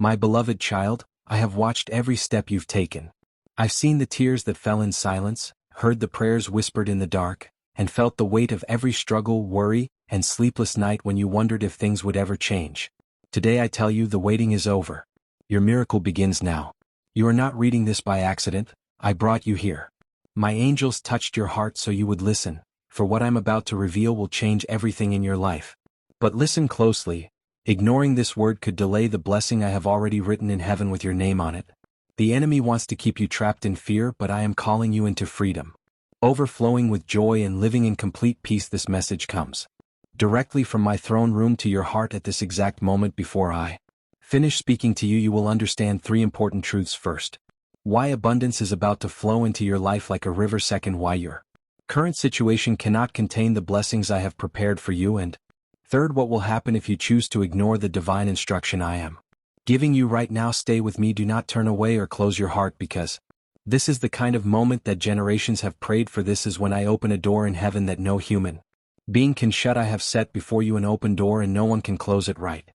My beloved child, I have watched every step you've taken. I've seen the tears that fell in silence, heard the prayers whispered in the dark, and felt the weight of every struggle, worry, and sleepless night when you wondered if things would ever change. Today I tell you the waiting is over. Your miracle begins now. You are not reading this by accident. I brought you here. My angels touched your heart so you would listen, for what I'm about to reveal will change everything in your life. But listen closely. Ignoring this word could delay the blessing I have already written in heaven with your name on it. The enemy wants to keep you trapped in fear, but I am calling you into freedom. Overflowing with joy and living in complete peace. This message comes directly from my throne room to your heart at this exact moment. Before I finish speaking to you, you will understand three important truths. First, why abundance is about to flow into your life like a river. Second, why your current situation cannot contain the blessings I have prepared for you. And third, what will happen if you choose to ignore the divine instruction I am giving you right now. Stay with me. Do not turn away or close your heart, because this is the kind of moment that generations have prayed for. This is when I open a door in heaven that no human being can shut. I have set before you an open door and no one can close it. Right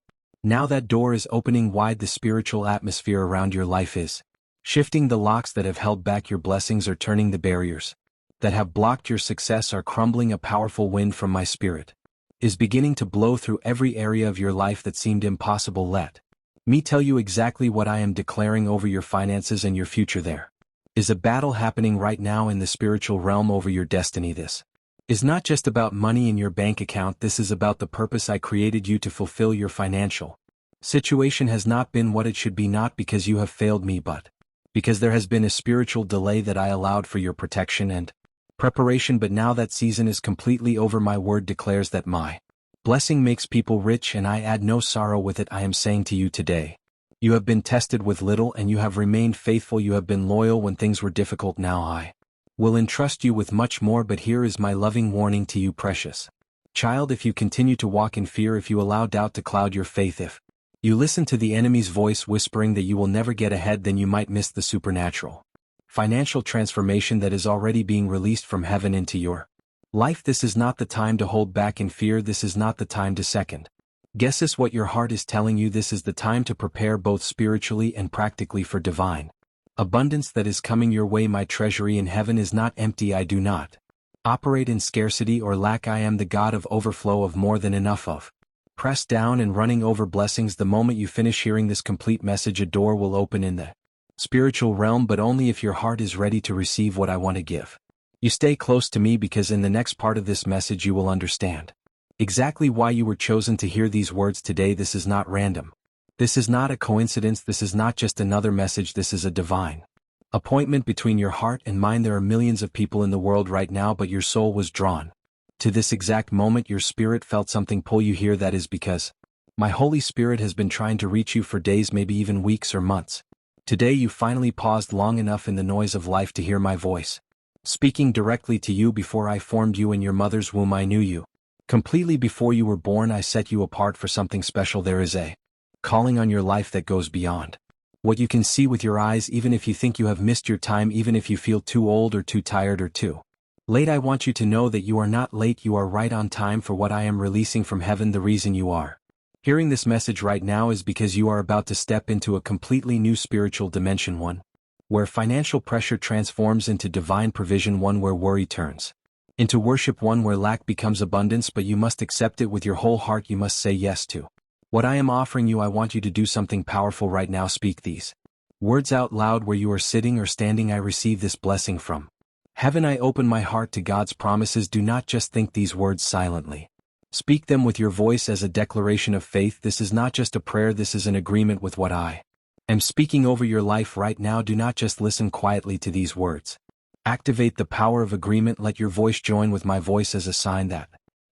now that door is opening wide. The spiritual atmosphere around your life is shifting. The locks that have held back your blessings are turning. The barriers that have blocked your success are crumbling. A powerful wind from my spirit is beginning to blow through every area of your life that seemed impossible. Let me tell you exactly what I am declaring over your finances and your future. There is a battle happening right now in the spiritual realm over your destiny. This is not just about money in your bank account. This is about the purpose I created you to fulfill. Your financial situation has not been what it should be, not because you have failed me, but because there has been a spiritual delay that I allowed for your protection and preparation. But now that season is completely over. My word declares that my blessing makes people rich and I add no sorrow with it. I am saying to you today, you have been tested with little and you have remained faithful. You have been loyal when things were difficult. Now I will entrust you with much more. But here is my loving warning to you, precious child. If you continue to walk in fear, if you allow doubt to cloud your faith, if you listen to the enemy's voice whispering that you will never get ahead, then you might miss the supernatural financial transformation that is already being released from heaven into your life. This is not the time to hold back in fear. This is not the time to second guess what your heart is telling you. This is the time to prepare both spiritually and practically for divine abundance that is coming your way. My treasury in heaven is not empty. I do not operate in scarcity or lack. I am the God of overflow, of more than enough, of pressed down and running over blessings. The moment you finish hearing this complete message, a door will open in the spiritual realm, but only if your heart is ready to receive what I want to give. You stay close to me, because in the next part of this message you will understand exactly why you were chosen to hear these words today. This is not random. This is not a coincidence. This is not just another message. This is a divine appointment between your heart and mine. There are millions of people in the world right now, but your soul was drawn to this exact moment. Your spirit felt something pull you here. That is because my Holy Spirit has been trying to reach you for days, maybe even weeks or months. Today you finally paused long enough in the noise of life to hear my voice speaking directly to you. Before I formed you in your mother's womb, I knew you completely. Before you were born, I set you apart for something special. There is a calling on your life that goes beyond what you can see with your eyes. Even if you think you have missed your time, even if you feel too old or too tired or too late, I want you to know that you are not late. You are right on time for what I am releasing from heaven. The reason you are hearing this message right now is because you are about to step into a completely new spiritual dimension, one where financial pressure transforms into divine provision, one where worry turns into worship, one where lack becomes abundance. But you must accept it with your whole heart. You must say yes to what I am offering you. I want you to do something powerful right now. Speak these words out loud where you are sitting or standing. I receive this blessing from heaven. I open my heart to God's promises. Do not just think these words silently. Speak them with your voice as a declaration of faith. This is not just a prayer. This is an agreement with what I am speaking over your life right now. Do not just listen quietly to these words. Activate the power of agreement. Let your voice join with my voice as a sign that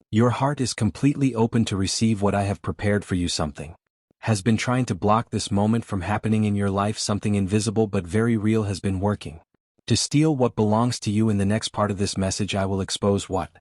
your heart is completely open to receive what I have prepared for you. Something has been trying to block this moment from happening in your life. Something invisible but very real has been working to steal what belongs to you. In the next part of this message, I will expose what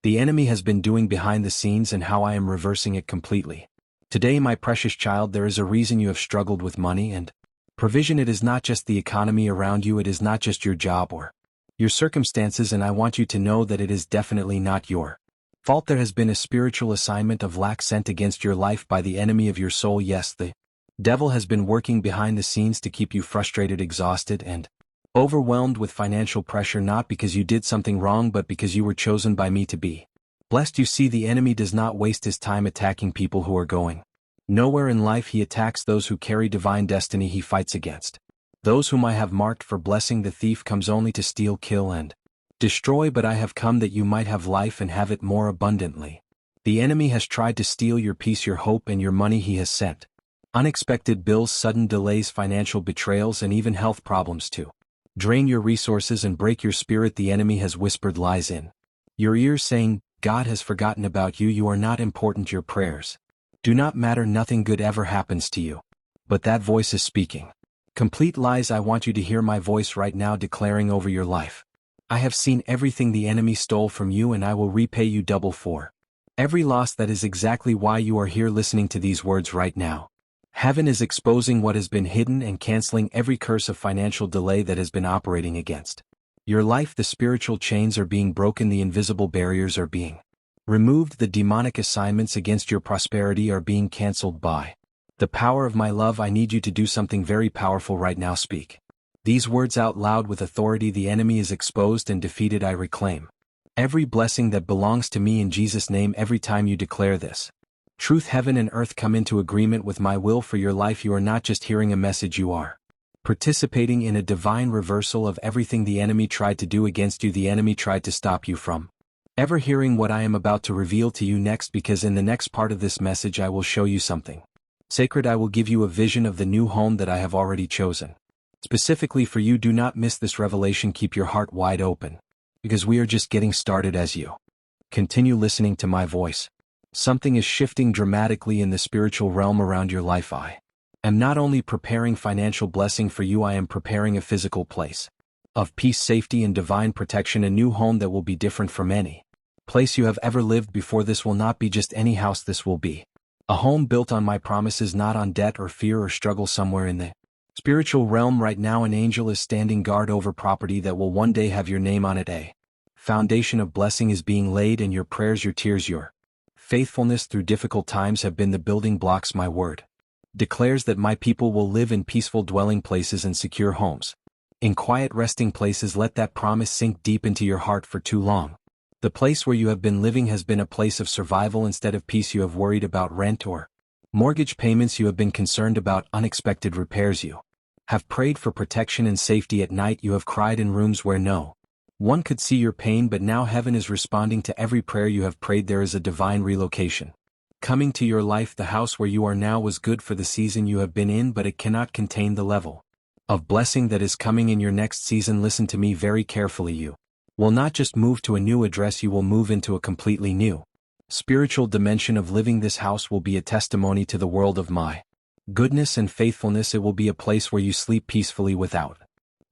the enemy has been doing behind the scenes and how I am reversing it completely. Today, my precious child, there is a reason you have struggled with money and provision. It is not just the economy around you. It is not just your job or your circumstances, and I want you to know that it is definitely not your fault. There has been a spiritual assignment of lack sent against your life by the enemy of your soul. Yes, the Devil has been working behind the scenes to keep you frustrated, exhausted, and overwhelmed with financial pressure, not because you did something wrong but because you were chosen by me to be blessed. You see, the enemy does not waste his time attacking people who are going nowhere in life. He attacks those who carry divine destiny. He fights against those whom I have marked for blessing. The thief comes only to steal, kill, and destroy, but I have come that you might have life and have it more abundantly. The enemy has tried to steal your peace, your hope, and your money. He has sent unexpected bills, sudden delays, financial betrayals, and even health problems to drain your resources and break your spirit. The enemy has whispered lies in your ears saying, God has forgotten about you, you are not important, your prayers do not matter, nothing good ever happens to you. But that voice is speaking complete lies. I want you to hear my voice right now declaring over your life. I have seen everything the enemy stole from you, and I will repay you double for every loss. That is exactly why you are here listening to these words right now. Heaven is exposing what has been hidden and canceling every curse of financial delay that has been operating against your life. The spiritual chains are being broken, the invisible barriers are being removed, the demonic assignments against your prosperity are being canceled by the power of my love. I need you to do something very powerful right now. Speak these words out loud with authority. The enemy is exposed and defeated. I reclaim every blessing that belongs to me in Jesus' name. Every time you declare this truth, heaven and earth come into agreement with my will for your life. You are not just hearing a message, you are participating in a divine reversal of everything the enemy tried to do against you. The enemy tried to stop you from ever hearing what I am about to reveal to you next, because in the next part of this message I will show you something sacred. I will give you a vision of the new home that I have already chosen specifically for you. Do not miss this revelation. Keep your heart wide open, because we are just getting started. As you continue listening to my voice, something is shifting dramatically in the spiritual realm around your life. I am not only preparing financial blessing for you, I am preparing a physical place of peace, safety, and divine protection, a new home that will be different from any place you have ever lived before. This will not be just any house. This will be a home built on my promises, not on debt or fear or struggle. Somewhere in the spiritual realm right now, an angel is standing guard over property that will one day have your name on it. A foundation of blessing is being laid, and your prayers, your tears, your faithfulness through difficult times have been the building blocks. My word declares that my people will live in peaceful dwelling places and secure homes, in quiet resting places. Let that promise sink deep into your heart. For too long, the place where you have been living has been a place of survival instead of peace. You have worried about rent or mortgage payments. You have been concerned about unexpected repairs. You have prayed for protection and safety at night. You have cried in rooms where no one could see your pain, but now heaven is responding to every prayer you have prayed. There is a divine relocation coming to your life. The house where you are now was good for the season you have been in, but it cannot contain the level of blessing that is coming in your next season. Listen to me very carefully. You will not just move to a new address, you will move into a completely new spiritual dimension of living. This house will be a testimony to the world of my goodness and faithfulness. It will be a place where you sleep peacefully without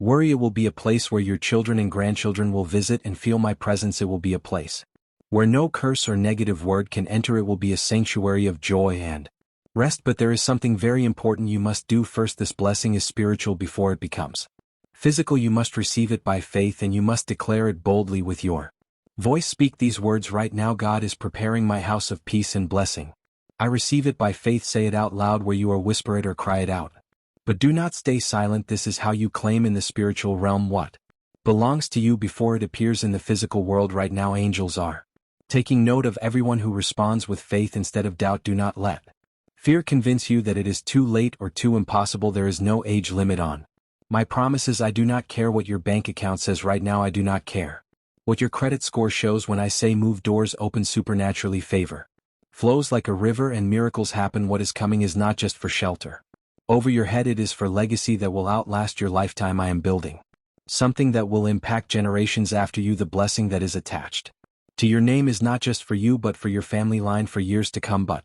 worry. It will be a place where your children and grandchildren will visit and feel my presence. It will be a place where no curse or negative word can enter. It will be a sanctuary of joy and rest. But there is something very important you must do first. This blessing is spiritual before it becomes physical. You must receive it by faith, and you must declare it boldly with your voice. Speak these words right now. God is preparing my house of peace and blessing. I receive it by faith. Say it out loud where you are. Whisper it or cry it out. But do not stay silent. This is how you claim in the spiritual realm what belongs to you before it appears in the physical world. Right now, angels are taking note of everyone who responds with faith instead of doubt. Do not let fear convince you that it is too late or too impossible. There is no age limit on my promises. I do not care what your bank account says right now. I do not care what your credit score shows. When I say move, doors open supernaturally. Favor flows like a river and miracles happen. What is coming is not just for shelter over your head. It is for legacy that will outlast your lifetime. I am building something that will impact generations after you. The blessing that is attached to your name is not just for you but for your family line for years to come. But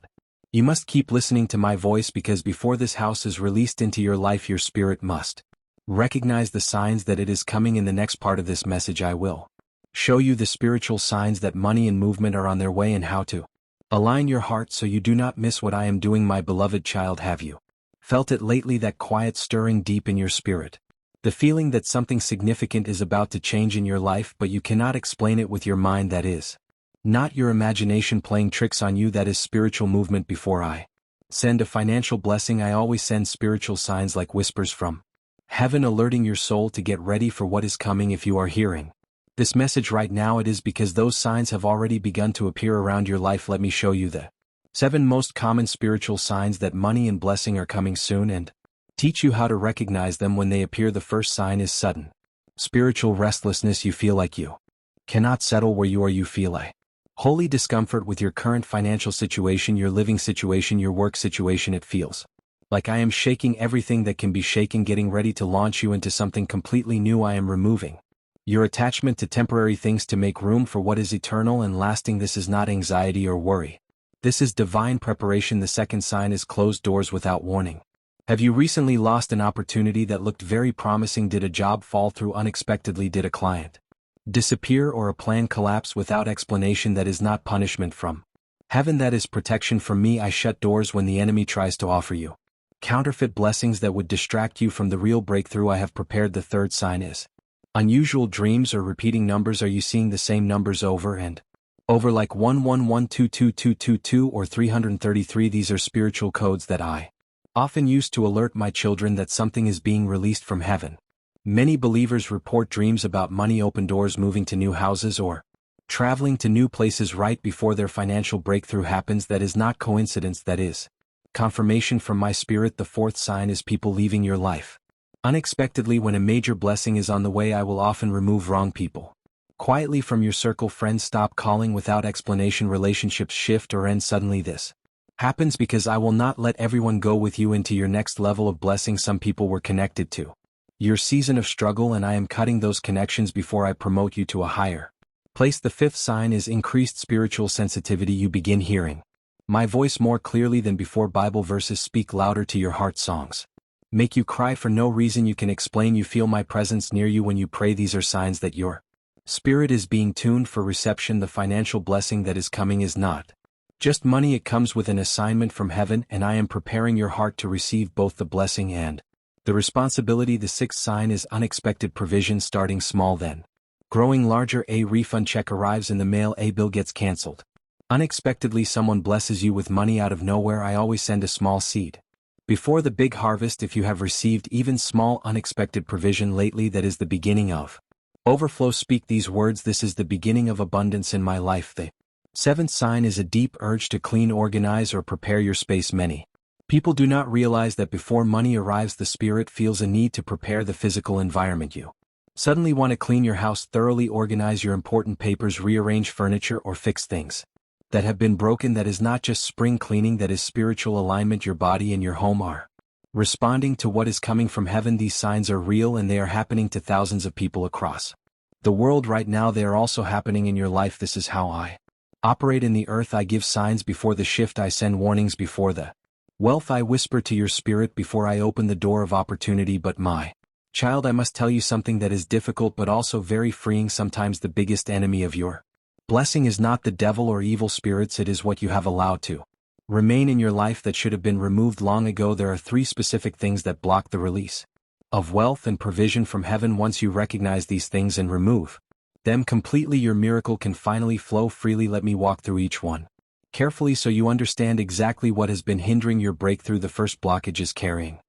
you must keep listening to my voice, because before this house is released into your life, your spirit must recognize the signs that it is coming. In the next part of this message I will show you the spiritual signs that money and movement are on their way, and how to align your heart so you do not miss what I am doing. My beloved child, have you felt it lately, that quiet stirring deep in your spirit? The feeling that something significant is about to change in your life, but you cannot explain it with your mind. That is not your imagination playing tricks on you. That is spiritual movement before I Send a financial blessing. I always send spiritual signs like whispers from heaven, alerting your soul to get ready for what is coming. If you are hearing this message right now, it is because those signs have already begun to appear around your life. Let me show you the 7 most common spiritual signs that money and blessing are coming soon and teach you how to recognize them when they appear. The first sign is sudden spiritual restlessness. You feel like you cannot settle where you are. You feel a holy discomfort with your current financial situation, your living situation, your work situation. It feels like I am shaking everything that can be shaken, getting ready to launch you into something completely new. I am removing your attachment to temporary things to make room for what is eternal and lasting. This is not anxiety or worry. This is divine preparation. The second sign is closed doors without warning. Have you recently lost an opportunity that looked very promising? Did a job fall through unexpectedly? Did a client disappear or a plan collapse without explanation? That is not punishment from heaven. That is protection from me. I shut doors when the enemy tries to offer you counterfeit blessings that would distract you from the real breakthrough I have prepared. The third sign is unusual dreams or repeating numbers. Are you seeing the same numbers over and over, like 1112222 or 333? These are spiritual codes that I often use to alert my children that something is being released from heaven. Many believers report dreams about money, open doors, moving to new houses, or traveling to new places right before their financial breakthrough happens. That is not coincidence. That is confirmation from my spirit. The fourth sign is people leaving your life unexpectedly. When a major blessing is on the way, I will often remove wrong people quietly from your circle. Friends stop calling without explanation. Relationships shift or end suddenly. This happens because I will not let everyone go with you into your next level of blessing. Some people were connected to your season of struggle, and I am cutting those connections before I promote you to a higher place. The fifth sign is increased spiritual sensitivity. You begin hearing my voice more clearly than before. Bible verses speak louder to your heart. Songs make you cry for no reason you can explain. You feel my presence near you when you pray. These are signs that your spirit is being tuned for reception. The financial blessing that is coming is not just money. It comes with an assignment from heaven, and I am preparing your heart to receive both the blessing and the responsibility. The sixth sign is unexpected provision, starting small then growing larger. A refund check arrives in the mail. A bill gets canceled unexpectedly. Someone blesses you with money out of nowhere. I always send a small seed before the big harvest. If you have received even small unexpected provision lately, that is the beginning of overflow. Speak these words: this is the beginning of abundance in my life. The seventh sign is a deep urge to clean, organize, or prepare your space. Many people do not realize that before money arrives, the spirit feels a need to prepare the physical environment. You suddenly want to clean your house thoroughly, organize your important papers, rearrange furniture, or fix things that have been broken. That is not just spring cleaning, that is spiritual alignment. Your body and your home are responding to what is coming from heaven. These signs are real, and they are happening to thousands of people across the world right now. They are also happening in your life. This is how I operate in the earth. I give signs before the shift. I send warnings before the wealth. I whisper to your spirit before I open the door of opportunity. But my child, I must tell you something that is difficult but also very freeing. Sometimes the biggest enemy of your blessing is not the devil or evil spirits. It is what you have allowed to remain in your life that should have been removed long ago. There are 3 specific things that block the release of wealth and provision from heaven. Once you recognize these things and remove them completely, your miracle can finally flow freely. Let me walk through each one carefully so you understand exactly what has been hindering your breakthrough. The first blockage is carrying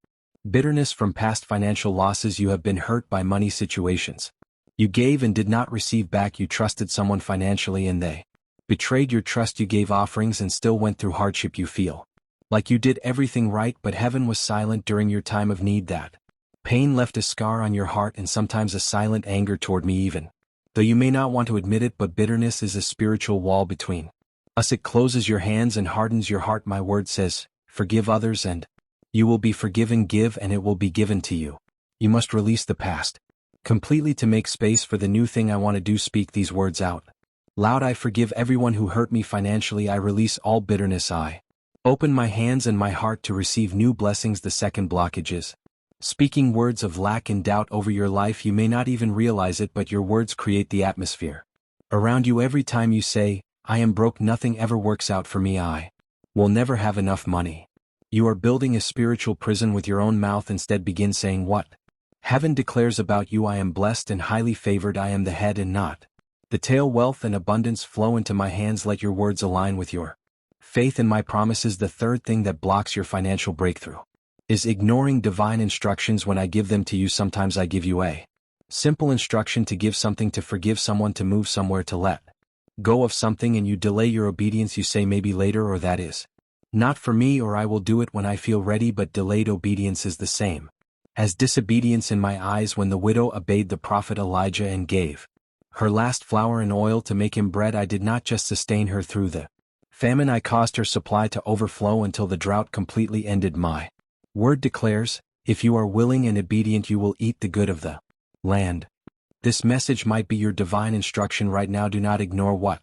bitterness from past financial losses. You have been hurt by money situations you gave and did not receive back. You trusted someone financially and they betrayed your trust. You gave offerings and still went through hardship. You feel like you did everything right, but heaven was silent during your time of need. That pain left a scar on your heart and sometimes a silent anger toward me, even though you may not want to admit it. But bitterness is a spiritual wall between us. It closes your hands and hardens your heart. My word says, forgive others and you will be forgiven. Give and it will be given to you. You must release the past completely to make space for the new thing I want to do. Speak these words out loud. I forgive everyone who hurt me financially. I release all bitterness. I open my hands and my heart to receive new blessings. The second blockage is speaking words of lack and doubt over your life. You may not even realize it, but your words create the atmosphere around you. Every time you say, I am broke, nothing ever works out for me, I will never have enough money, you are building a spiritual prison with your own mouth. Instead, begin saying what heaven declares about you. I am blessed and highly favored. I am the head and not the tail. Wealth and abundance flow into my hands. Let your words align with your Faith in my promises. The third thing that blocks your financial breakthrough is ignoring divine instructions when I give them to you. Sometimes I give you a simple instruction to give something, to forgive someone, to move somewhere, to let go of something, and you delay your obedience. You say maybe later, or that is not for me, or I will do it when I feel ready. But delayed obedience is the same as disobedience in my eyes. When the widow obeyed the prophet Elijah and gave her last flour and oil to make him bread, I did not just sustain her through the famine, I caused her supply to overflow until the drought completely ended. My word declares, if you are willing and obedient, you will eat the good of the land. This message might be your divine instruction right now. Do not ignore what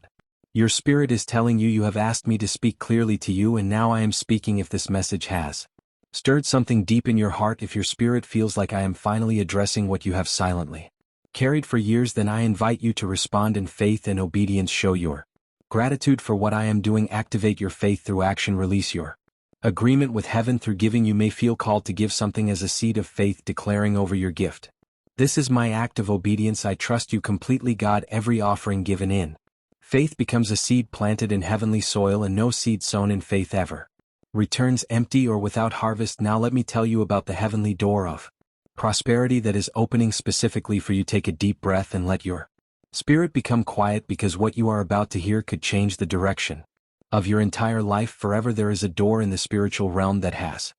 your spirit is telling you. You have asked me to speak clearly to you, and now I am speaking. If this message has stirred something deep in your heart, if your spirit feels like I am finally addressing what you have silently carried for years, then I invite you to respond in faith and obedience. Show your gratitude for what I am doing. Activate your faith through action. Release your agreement with heaven through giving. You may feel called to give something as a seed of faith, declaring over your gift, this is my act of obedience. I trust you completely, God. Every offering given in faith becomes a seed planted in heavenly soil, and no seed sown in faith ever returns empty or without harvest. Now let me tell you about the heavenly door of prosperity that is opening specifically for you. Take a deep breath and let your spirit become quiet, because what you are about to hear could change the direction of your entire life forever. There is a door in the spiritual realm that has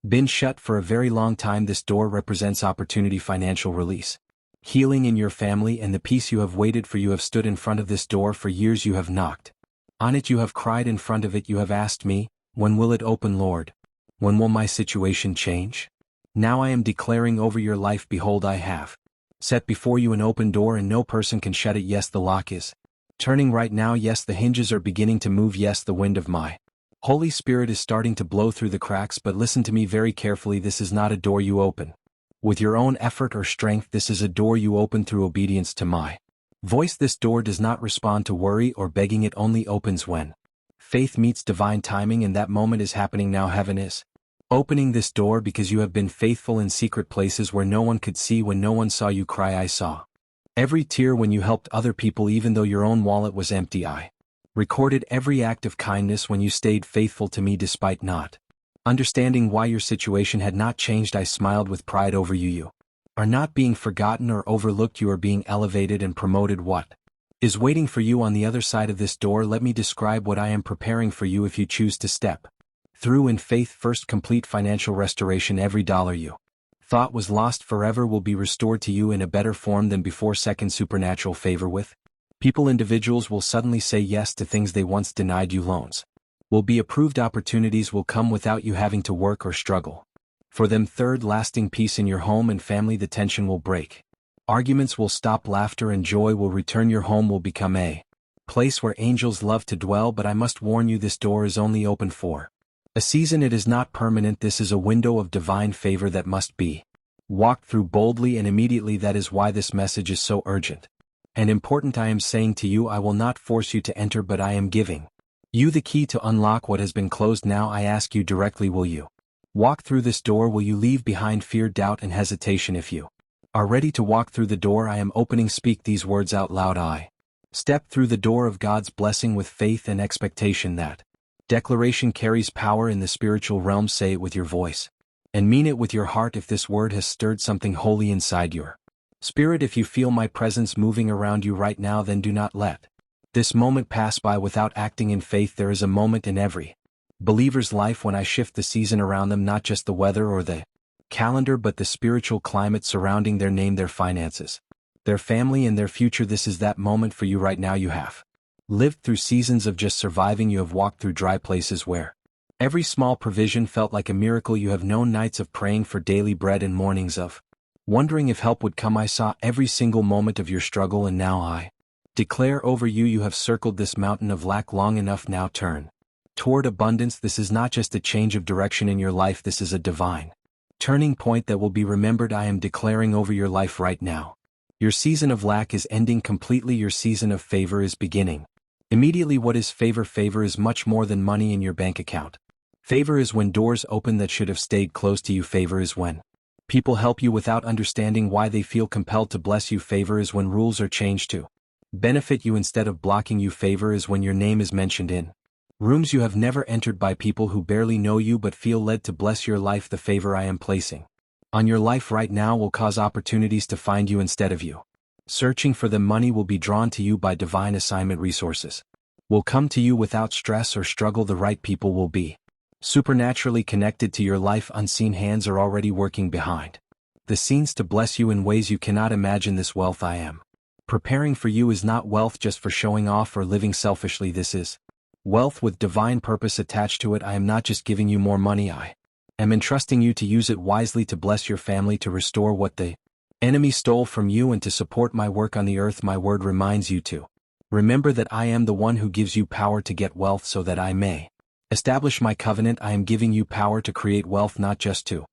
been shut for a very long time. This door represents opportunity, financial release, healing in your family, and the peace you have waited for. You have stood in front of this door for years. You have knocked on it. You have cried in front of it. You have asked me, when will it open, Lord? When will my situation change? Now I am declaring over your life, behold, I have set before you an open door, and no person can shut it. Yes, the lock is turning right now. Yes, the hinges are beginning to move. Yes, the wind of my Holy Spirit is starting to blow through the cracks. But listen to me very carefully. This is not a door you open with your own effort or strength. This is a door you open through obedience to my voice. This door does not respond to worry or begging. It only opens when faith meets divine timing, and that moment is happening now. Heaven is opening this door because you have been faithful in secret places where no one could see. When no one saw you cry, I saw every tear. When you helped other people even though your own wallet was empty, I recorded every act of kindness. When you stayed faithful to me despite not understanding why your situation had not changed, I smiled with pride over you. You are not being forgotten or overlooked. You are being elevated and promoted. What is waiting for you on the other side of this door? Let me describe what I am preparing for you if you choose to step through in faith. First, complete financial restoration. Every dollar you thought was lost forever will be restored to you in a better form than before. Second, supernatural favor with people. Individuals will suddenly say yes to things they once denied you. Loans will be approved. Opportunities will come without you having to work or struggle for them. Third, lasting peace in your home and family. The tension will break. Arguments will stop. Laughter and joy will return. Your home will become a place where angels love to dwell. But I must warn you, this door is only open for a season. It is not permanent. This is a window of divine favor that must be walked through boldly and immediately. That is why this message is so urgent and important. I am saying to you, I will not force you to enter, but I am giving you the key to unlock what has been closed. Now I ask you directly, will you walk through this door? Will you leave behind fear, doubt, and hesitation? If you are ready to walk through the door I am opening, speak these words out loud. I step through the door of God's blessing with faith and expectation. That declaration carries power in the spiritual realm. Say it with your voice and mean it with your heart. If this word has stirred something holy inside your spirit, if you feel my presence moving around you right now, then do not let this moment pass by without acting in faith. There is a moment in every believer's life when I shift the season around them, not just the weather or the calendar, but the spiritual climate surrounding their name, their finances, their family, and their future. This is that moment for you right now. You have lived through seasons of just surviving. You have walked through dry places where every small provision felt like a miracle. You have known nights of praying for daily bread and mornings of wondering if help would come. I saw every single moment of your struggle, and now I declare over you, you have circled this mountain of lack long enough. Now turn toward abundance. This is not just a change of direction in your life. This is a divine turning point that will be remembered. I am declaring over your life right now, your season of lack is ending completely. Your season of favor is beginning immediately. What is favor? Favor is much more than money in your bank account. Favor is when doors open that should have stayed closed to you. Favor is when people help you without understanding why. They feel compelled to bless you. Favor is when rules are changed to benefit you instead of blocking you. Favor is when your name is mentioned in Rooms you have never entered by people who barely know you but feel led to bless your life. The favor I am placing on your life right now will cause opportunities to find you instead of you. Searching for them, money will be drawn to you by divine assignment. Resources will come to you without stress or struggle. The right people will be supernaturally connected to your life. Unseen hands are already working behind the scenes to bless you in ways you cannot imagine. This wealth I am preparing for you is not wealth just for showing off or living selfishly. This is wealth with divine purpose attached to it. I am not just giving you more money. I am entrusting you to use it wisely to bless your family, to restore what the enemy stole from you, and to support my work on the earth. My word reminds you to remember that I am the one who gives you power to get wealth so that I may establish my covenant. I am giving you power to create wealth, not just to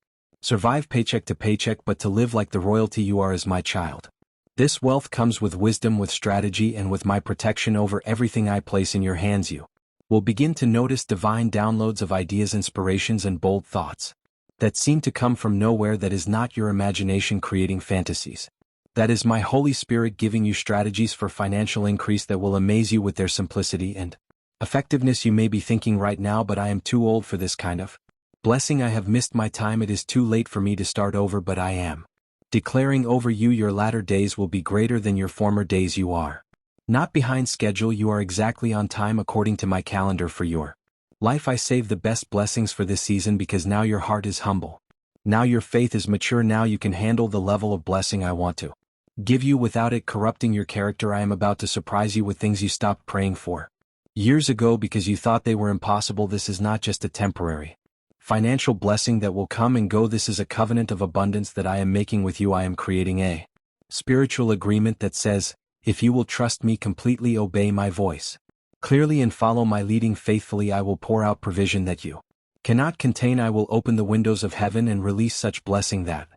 survive paycheck to paycheck, but to live like the royalty you are as my child. This wealth comes with wisdom, with strategy, and with my protection over everything I place in your hands. You will begin to notice divine downloads of ideas, inspirations, and bold thoughts that seem to come from nowhere. That is not your imagination creating fantasies. That is my Holy Spirit giving you strategies for financial increase that will amaze you with their simplicity and effectiveness. You may be thinking right now, but I am too old for this kind of blessing. I have missed my time. It is too late for me to start over. But I am declaring over you, your latter days will be greater than your former days. You are not behind schedule. You are exactly on time according to my calendar for your life. I save the best blessings for this season because now your heart is humble. Now your faith is mature. Now you can handle the level of blessing I want to give you without it corrupting your character. I am about to surprise you with things you stopped praying for years ago because you thought they were impossible. This is not just a temporary financial blessing that will come and go. This is a covenant of abundance that I am making with you. I am creating a spiritual agreement that says, if you will trust me completely, obey my voice clearly, and follow my leading faithfully, I will pour out provision that you cannot contain. I will open the windows of heaven and release such blessing that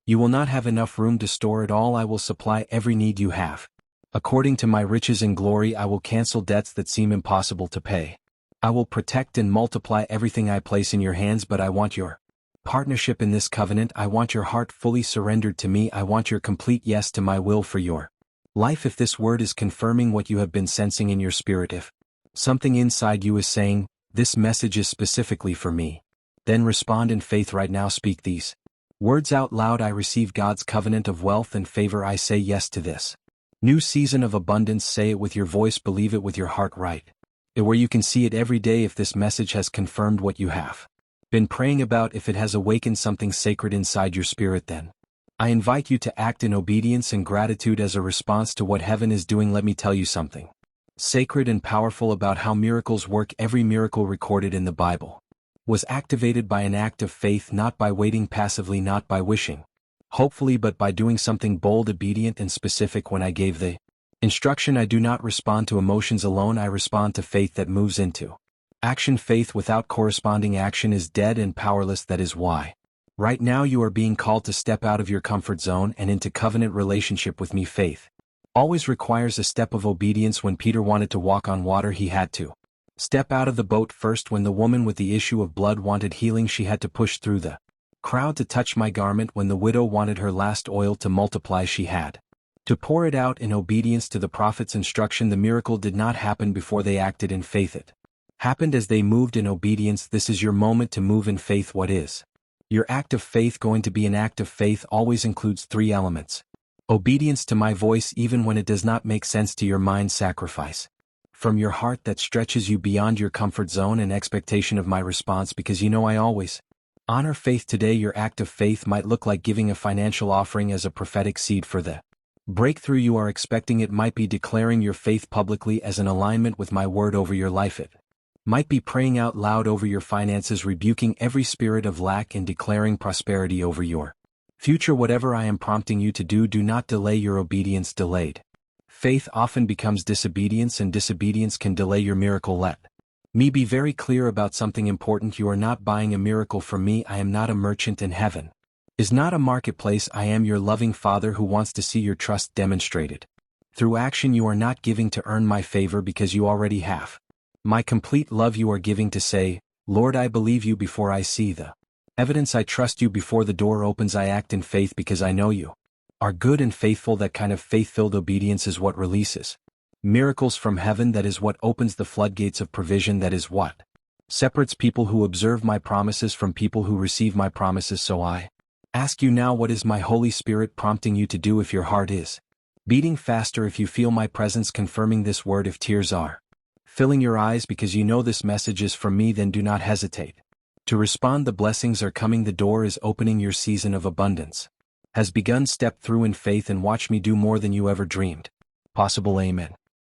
you will not have enough room to store it all. I will supply every need you have according to my riches and glory. I will cancel debts that seem impossible to pay. I will protect and multiply everything I place in your hands. But I want your partnership in this covenant. I want your heart fully surrendered to me. I want your complete yes to my will for your life. If this word is confirming what you have been sensing in your spirit, if something inside you is saying, this message is specifically for me, then respond in faith right now. Speak these words out loud. I receive God's covenant of wealth and favor. I say yes to this new season of abundance. Say it with your voice, believe it with your heart, right where you can see it every day. If this message has confirmed what you have been praying about, if it has awakened something sacred inside your spirit, then I invite you to act in obedience and gratitude as a response to what heaven is doing. Let me tell you something sacred and powerful about how miracles work. Every miracle recorded in the Bible was activated by an act of faith, not by waiting passively, not by wishing hopefully, but by doing something bold, obedient, and specific. When I gave the instruction, I do not respond to emotions alone. I respond to faith that moves into action. Faith without corresponding action is dead and powerless. That is why right now you are being called to step out of your comfort zone and into covenant relationship with me. Faith always requires a step of obedience. When Peter wanted to walk on water, he had to step out of the boat first. When the woman with the issue of blood wanted healing, she had to push through the crowd to touch my garment. When the widow wanted her last oil to multiply, she had to pour it out in obedience to the prophet's instruction. The miracle did not happen before they acted in faith. It happened as they moved in obedience. This is your moment to move in faith. What is your act of faith going to be? An act of faith always includes 3 elements. Obedience to my voice even when it does not make sense to your mind. Sacrifice from your heart that stretches you beyond your comfort zone, and expectation of my response, because you know I always honor faith. Today your act of faith might look like giving a financial offering as a prophetic seed for the breakthrough you are expecting. It might be declaring your faith publicly as an alignment with my word over your life. It might be praying out loud over your finances, rebuking every spirit of lack and declaring prosperity over your future. Whatever I am prompting you to do, do not delay your obedience. Delayed faith often becomes disobedience, and disobedience can delay your miracle. Let me be very clear about something important. You are not buying a miracle from me. I am not a merchant, and heaven is not a marketplace. I am your loving Father who wants to see your trust demonstrated through action. You are not giving to earn my favor because you already have my complete love. You are giving to say, Lord, I believe you before I see the evidence. I trust you before the door opens. I act in faith because I know you are good and faithful. That kind of faith-filled obedience is what releases Miracles from heaven, that is what opens the floodgates of provision, that is what separates people who observe my promises from people who receive my promises. So I ask you now, what is my Holy Spirit prompting you to do? If your heart is beating faster, if you feel my presence confirming this word, if tears are filling your eyes because you know this message is from me, then do not hesitate to respond. The blessings are coming, the door is opening, your season of abundance has begun. Step through in faith and watch me do more than you ever dreamed possible. Amen.